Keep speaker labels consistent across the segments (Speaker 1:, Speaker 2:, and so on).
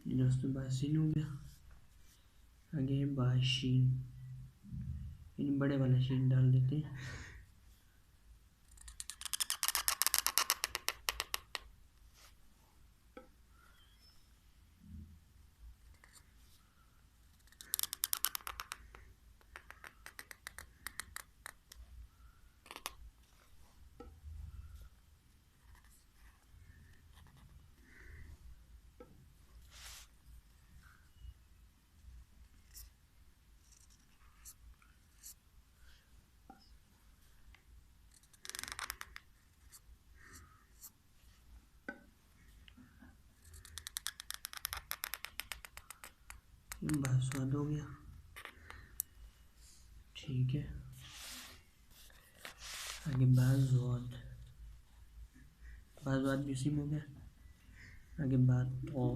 Speaker 1: दोस्तों बाशीन हो गया। आगे है बाशीन, इन बड़े वाला शीन डाल देते हैं। बासवाद हो गया, ठीक है। आगे बाजवाद, बाजवाद भी उसी में हो गया। आगे बात तो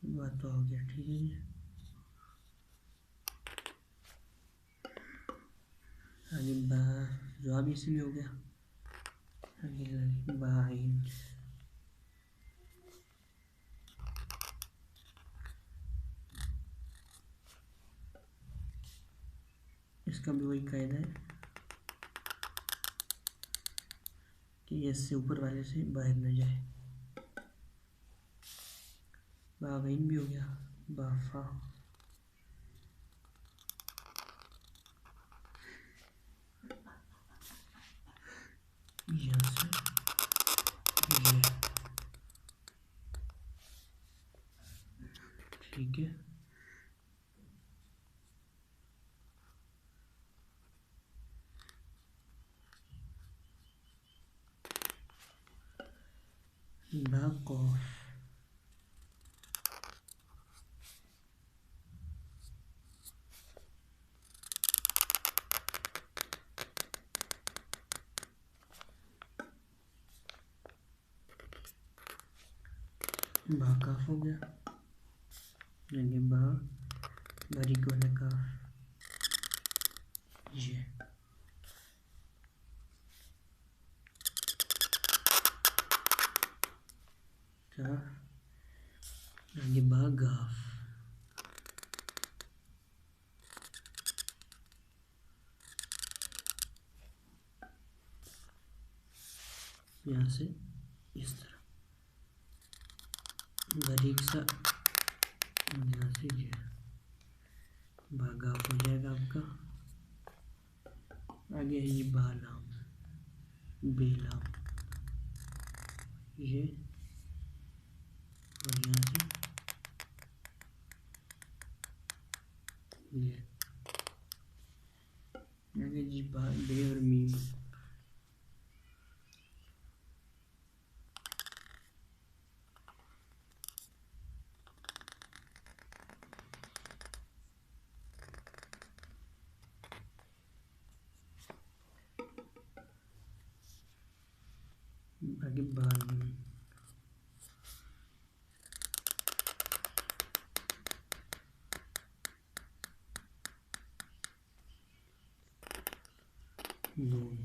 Speaker 1: बात तो हो गया, ठीक है जी। आगे बाजवाद भी इसी में हो गया। आगे बाइन, इसका भी वही कायदा है कि इससे ऊपर वाले से बाहर न जाए। बागीन भी हो गया। बाफा, यहाँ से ये, ठीक है। बाकौफ, बाकाफ हो गया। आगे बारीक वाला काफ, ये का। आगे बागाफ, यहाँ से इस तरह बारीक सा, यहाँ से ये बागाफ हो जाएगा आपका। आगे है ये बालाम, बेलाम, ये और यहाँ से ये। आगे जी बे और मीम, आगे बानून, नून।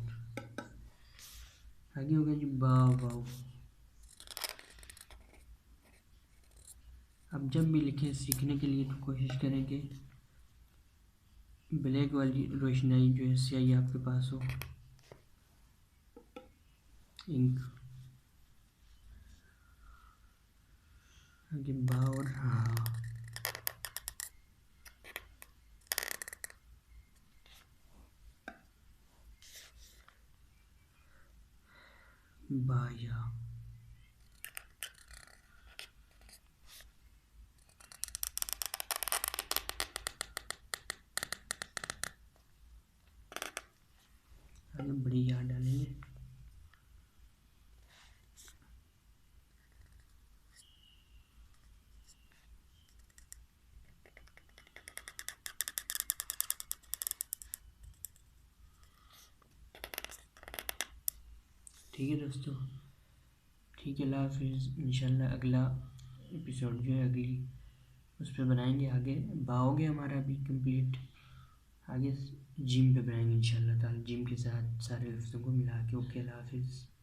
Speaker 1: आगे होगा जी वाव। अब जब भी लिखें सीखने के लिए तो कोशिश करें कि ब्लैक वाली रोशनाई जो है स्याही आपके पास हो, इंक। आगे बा और हा, बाया। आगे बड़ी याद डालेंगे। ठीक है दोस्तों, ठीक है, अल्लाह हाफिज़। इंशाल्लाह अगला एपिसोड जो है अगली उस पर बनाएंगे आगे। बा हो गया हमारा अभी कंप्लीट। आगे जिम पे बनाएंगे इंशाल्लाह ताला, जिम के साथ सारे लफ्ज़ों को मिला के। ओके, अल्लाह हाफिज़।